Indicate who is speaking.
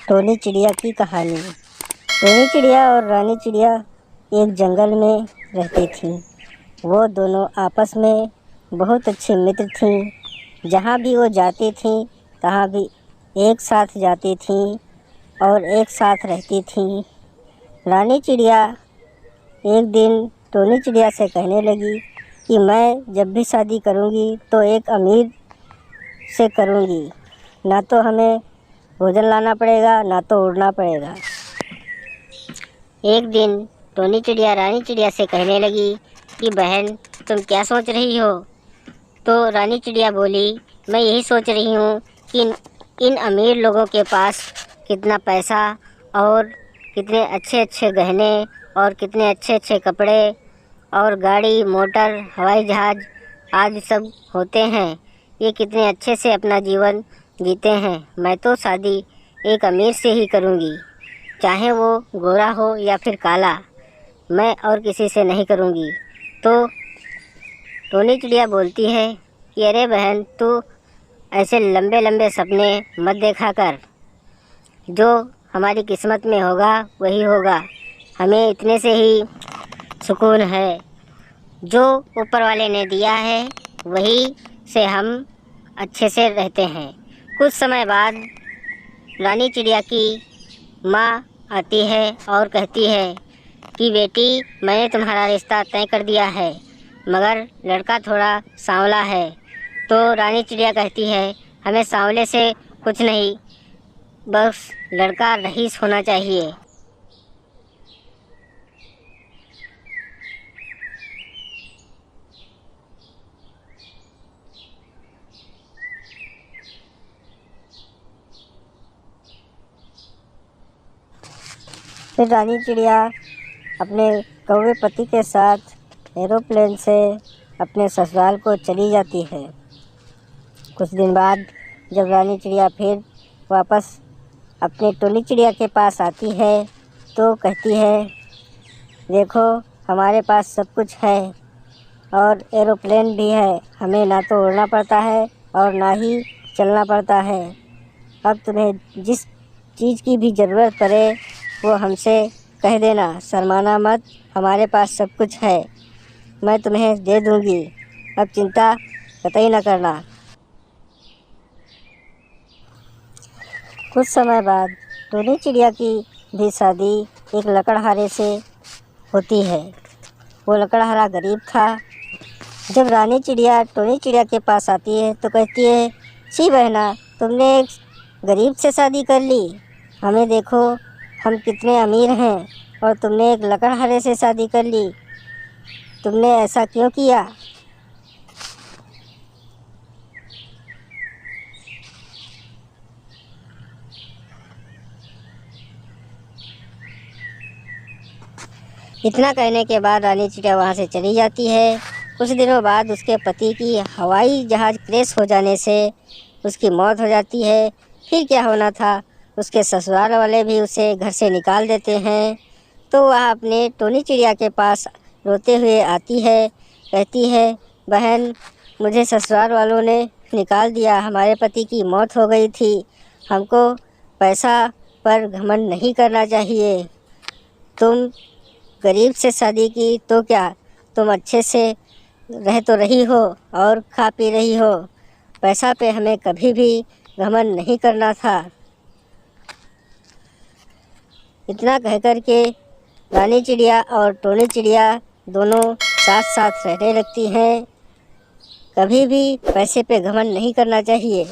Speaker 1: Tony चिड़िया की कहानी। टोनी चिड़िया और रानी चिड़िया एक जंगल में रहती थीं। वो दोनों आपस में बहुत अच्छे मित्र थीं। जहाँ भी वो जाती थीं तहाँ भी एक साथ जाती थीं और एक साथ रहती थीं। रानी चिड़िया एक दिन टोनी चिड़िया से कहने लगी कि मैं जब भी शादी करूँगी तो एक अमीर से करूँगी, ना तो हमें भोजन लाना पड़ेगा ना तो उड़ना पड़ेगा। एक दिन टोनी चिड़िया रानी चिड़िया से कहने लगी कि बहन, तुम क्या सोच रही हो? तो रानी चिड़िया बोली, मैं यही सोच रही हूँ कि इन अमीर लोगों के पास कितना पैसा और कितने अच्छे अच्छे गहने और कितने अच्छे अच्छे कपड़े और गाड़ी मोटर हवाई जहाज़ आदि सब होते हैं। ये कितने अच्छे से अपना जीवन जीते हैं। मैं तो शादी एक अमीर से ही करूँगी, चाहे वो गोरा हो या फिर काला, मैं और किसी से नहीं करूँगी। तो टोनी चिड़िया बोलती है कि अरे बहन, तू ऐसे लंबे लंबे सपने मत देखा कर। जो हमारी किस्मत में होगा वही होगा। हमें इतने से ही सुकून है। जो ऊपर वाले ने दिया है वही से हम अच्छे से रहते हैं। कुछ समय बाद रानी चिड़िया की माँ आती है और कहती है कि बेटी, मैंने तुम्हारा रिश्ता तय कर दिया है, मगर लड़का थोड़ा सांवला है। तो रानी चिड़िया कहती है, हमें सांवले से कुछ नहीं, बस लड़का रईस होना चाहिए। फिर रानी चिड़िया अपने कौवे पति के साथ एरोप्लेन से अपने ससुराल को चली जाती है। कुछ दिन बाद जब रानी चिड़िया फिर वापस अपने टोनी चिड़िया के पास आती है तो कहती है, देखो हमारे पास सब कुछ है और एरोप्लेन भी है। हमें ना तो उड़ना पड़ता है और ना ही चलना पड़ता है। अब तुम्हें जिस चीज़ की भी ज़रूरत पड़े वो हमसे कह देना, शर्माना मत, हमारे पास सब कुछ है, मैं तुम्हें दे दूँगी। अब चिंता कतई न करना। कुछ समय बाद टोनी चिड़िया की भी शादी एक लकड़हारे से होती है। वो लकड़हारा गरीब था। जब रानी चिड़िया टोनी चिड़िया के पास आती है तो कहती है, छी बहना, तुमने एक गरीब से शादी कर ली। हमें देखो, हम कितने अमीर हैं और तुमने एक लकड़हारे से शादी कर ली। तुमने ऐसा क्यों किया? इतना कहने के बाद रानी चिड़िया वहाँ से चली जाती है। कुछ दिनों बाद उसके पति की हवाई जहाज़ क्रैश हो जाने से उसकी मौत हो जाती है। फिर क्या होना था, उसके ससुराल वाले भी उसे घर से निकाल देते हैं। तो वह अपने टोनी चिड़िया के पास रोते हुए आती है, कहती है, बहन, मुझे ससुराल वालों ने निकाल दिया, हमारे पति की मौत हो गई थी। हमको पैसा पर घमंड नहीं करना चाहिए। तुम गरीब से शादी की तो क्या, तुम अच्छे से रह तो रही हो और खा पी रही हो। पैसा पे हमें कभी भी घमंड नहीं करना था। इतना कह कर के रानी चिड़िया और टोनी चिड़िया दोनों साथ साथ रहने लगती हैं। कभी भी पैसे पे घमंड नहीं करना चाहिए।